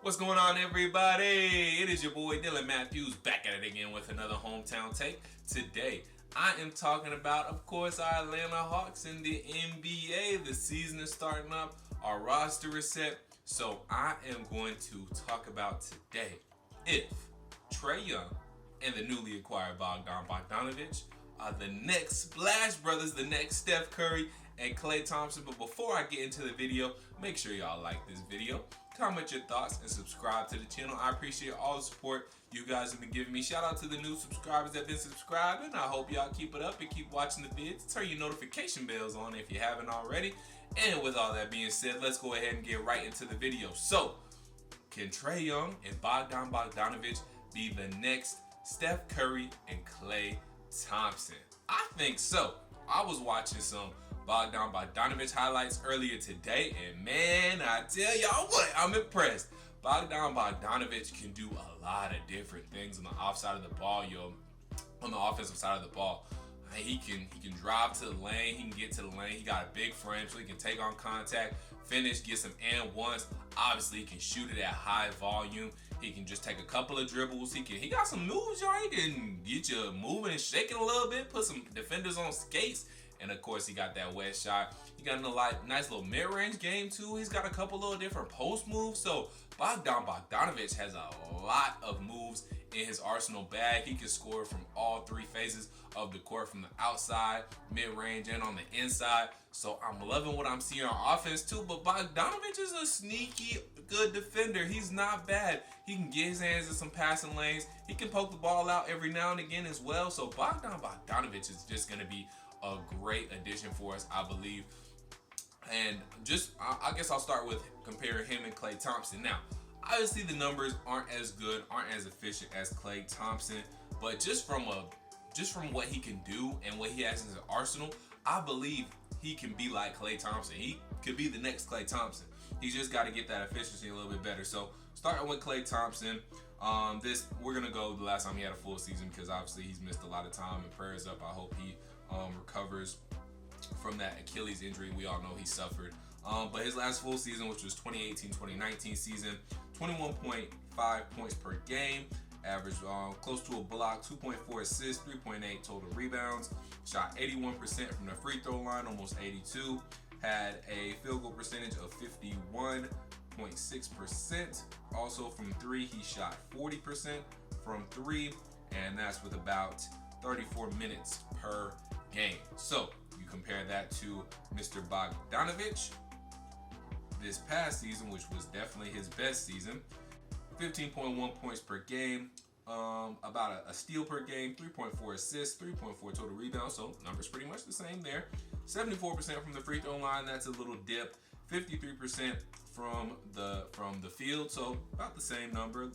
What's going on, everybody? It is your boy Dylan Mathews back at it again with another hometown take. Today, I am talking about, of course, our Atlanta Hawks in the NBA. The season is starting up. Our roster is set. So I am going to talk about today if Trae Young and the newly acquired Bogdan Bogdanovic are the next Splash Brothers, the next Steph Curry and Klay Thompson. But before I get into the video, make sure y'all like this video, comment your thoughts, and subscribe to the channel. I appreciate all the support you guys have been giving me. Shout out to the new subscribers that have been subscribing. I hope y'all keep it up and keep watching the vids. Turn your notification bells on if you haven't already. And with all that being said, let's go ahead and get right into the video. So, can Trae Young and Bogdan Bogdanovic be the next Steph Curry and Klay Thompson? I think so. I was watching some Bogdan Bogdanovic highlights earlier today, and man, I tell y'all what, I'm impressed. Bogdan Bogdanovic can do a lot of different things on the offside of the ball, on the offensive side of the ball. He can drive to the lane, he can get to the lane, he got a big frame so he can take on contact, finish, get some and ones. Obviously, he can shoot it at high volume. He can just take a couple of dribbles. He got some moves, y'all. He can get you moving and shaking a little bit, put some defenders on skates. And of course, he got that wet shot. He got a nice little mid-range game too. He's got a couple little different post moves. So Bogdan Bogdanovic has a lot of moves in his arsenal bag. He can score from all three phases of the court, from the outside, mid-range, and on the inside. So I'm loving what I'm seeing on offense too. But Bogdanovic is a sneaky good defender. He's not bad. He can get his hands in some passing lanes. He can poke the ball out every now and again as well. So Bogdan Bogdanovic is just going to be a great addition for us, I believe. And I guess I'll start with comparing him and Klay Thompson. Now, obviously the numbers aren't as good, aren't as efficient as Klay Thompson, but just from what he can do and what he has in his arsenal, I believe he can be like Klay Thompson. He could be the next Klay Thompson. He's just got to get that efficiency a little bit better. So starting with Klay Thompson, we're gonna go the last time he had a full season, because obviously he's missed a lot of time, and prayers up. I hope he recovers from that Achilles injury we all know he suffered. But his last full season, which was 2018-2019 season, 21.5 points per game, average close to a block, 2.4 assists, 3.8 total rebounds, shot 81% from the free throw line, almost 82, had a field goal percentage of 51.6%. Also from three, he shot 40% from three, and that's with about 34 minutes per game. So you compare that to Mr. Bogdanovic this past season, which was definitely his best season. 15.1 points per game, about a steal per game, 3.4 assists, 3.4 total rebounds, so numbers pretty much the same there. 74% from the free throw line, that's a little dip. 53% from the field, so about the same number.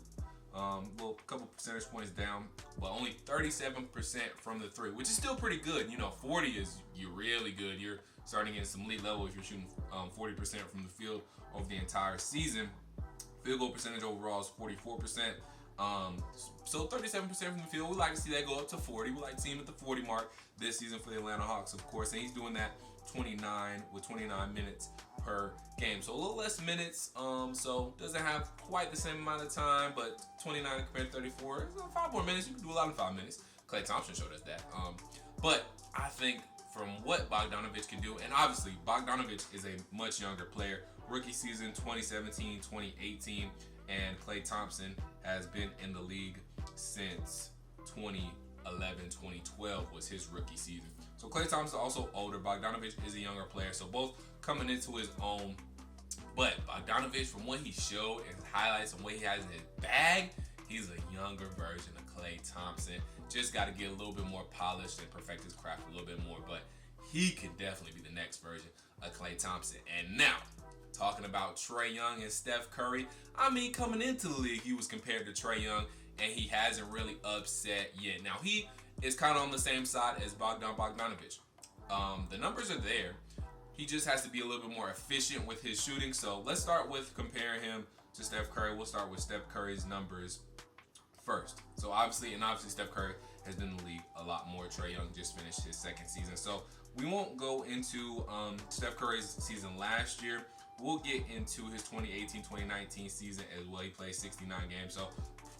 Well, a couple percentage points down, but only 37% from the three, which is still pretty good. 40 is you're really good. You're starting at some elite level if you're shooting 40% from the field over the entire season. Field goal percentage overall is 44%. So 37% from the field. We like to see that go up to 40. We like to see him at the 40 mark this season for the Atlanta Hawks, of course. And he's doing that 29 minutes per game. So a little less minutes. So doesn't have quite the same amount of time, but 29 compared to 34. It's 5 more minutes. You can do a lot in 5 minutes. Klay Thompson showed us that. But I think from what Bogdanovic can do, and obviously Bogdanovic is a much younger player. Rookie season 2017, 2018, and Klay Thompson has been in the league since 2011, 2012 was his rookie season. So Klay Thompson is also older. Bogdanovic is a younger player, so both coming into his own. But Bogdanovic, from what he showed and his highlights and what he has in his bag, he's a younger version of Klay Thompson. Just got to get a little bit more polished and perfect his craft a little bit more. But he could definitely be the next version of Klay Thompson. And now, talking about Trae Young and Steph Curry, coming into the league, he was compared to Trae Young, and he hasn't really upset yet. Now, he is kind of on the same side as Bogdan Bogdanovic. The numbers are there. He just has to be a little bit more efficient with his shooting. So let's start with comparing him to Steph Curry. We'll start with Steph Curry's numbers first. So obviously Steph Curry has been in the league a lot more. Trae Young just finished his second season. So we won't go into Steph Curry's season last year, we'll get into his 2018-2019 season as well. He played 69 games, so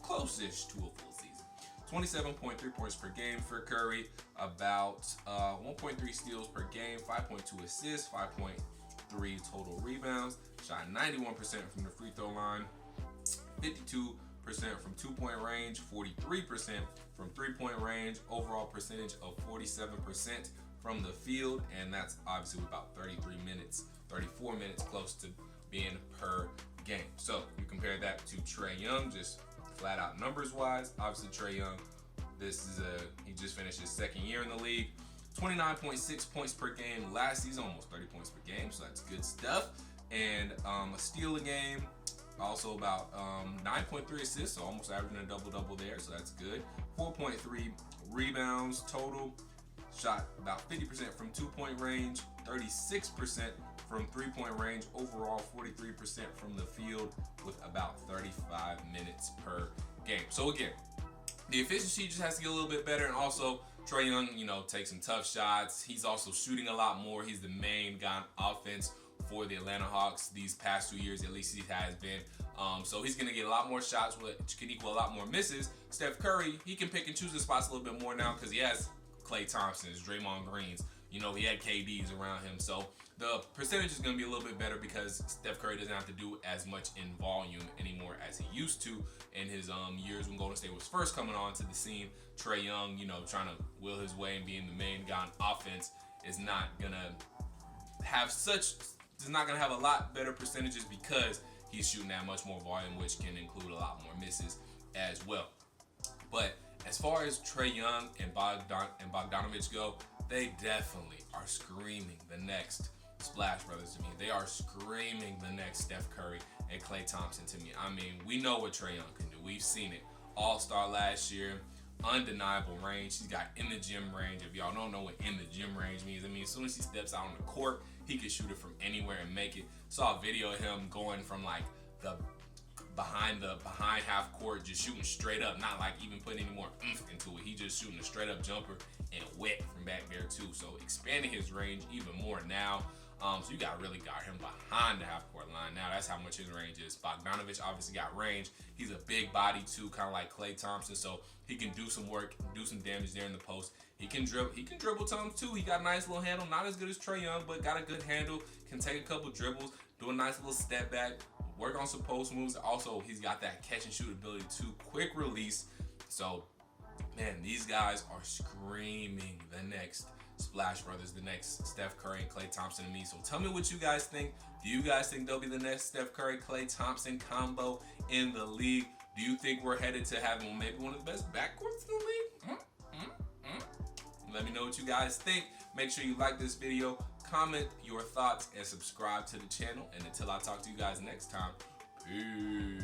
close-ish to a full season. 27.3 points per game for Curry, about 1.3 steals per game, 5.2 assists, 5.3 total rebounds, shot 91% from the free throw line, 52% from 2-point range, 43% from 3-point range, overall percentage of 47% from the field, and that's obviously about 34 minutes close to being per game. So you compare that to Trae Young, just flat out numbers wise. Obviously Trae Young, he just finished his second year in the league. 29.6 points per game last season, almost 30 points per game, so that's good stuff. And a steal a game, also about 9.3 assists, so almost averaging a double-double there, so that's good. 4.3 rebounds total, shot about 50% from 2-point range, 36% from 3-point range, overall 43% from the field with about 35 minutes per game. So again, the efficiency just has to get a little bit better, and also Trae Young, takes some tough shots. He's also shooting a lot more. He's the main guy on offense for the Atlanta Hawks these past 2 years, at least he has been. So he's going to get a lot more shots, which can equal a lot more misses. Steph Curry, he can pick and choose his spots a little bit more now because he has Klay Thompson's, Draymond Green's. He had KDs around him. So the percentage is going to be a little bit better because Steph Curry doesn't have to do as much in volume anymore as he used to in his years when Golden State was first coming on to the scene. Trae Young, trying to will his way and being the main guy on offense is not going to have a lot better percentages because he's shooting that much more volume, which can include a lot more misses as well. But as far as Trae Young and Bogdanovic go, they definitely are screaming the next Splash Brothers to me. They are screaming the next Steph Curry and Klay Thompson to me. I mean, we know what Trae Young can do. We've seen it. All-Star last year, undeniable range. He's got in the gym range. If y'all don't know what in the gym range means, as soon as he steps out on the court, he can shoot it from anywhere and make it. Saw a video of him going from like the behind half court, just shooting straight up, not like even putting any more oomph into it. He just shooting a straight up jumper and wet from back there too. So expanding his range even more now. So you really got him behind the half court line. Now that's how much his range is. Bogdanovic obviously got range. He's a big body too, kind of like Klay Thompson. So he can do some work, do some damage there in the post. He can dribble times too. He got a nice little handle. Not as good as Trae Young, but got a good handle. Can take a couple dribbles, do a nice little step back, work on some post moves. Also, he's got that catch and shoot ability too. Quick release. So, man, these guys are screaming the next Splash Brothers, the next Steph Curry and Klay Thompson to me. So tell me what you guys think. Do you guys think they'll be the next Steph Curry, Klay Thompson combo in the league? Do you think we're headed to having maybe one of the best backcourts in the league? Let me know what you guys think. Make sure you like this video, comment your thoughts, and subscribe to the channel. And until I talk to you guys next time, peace.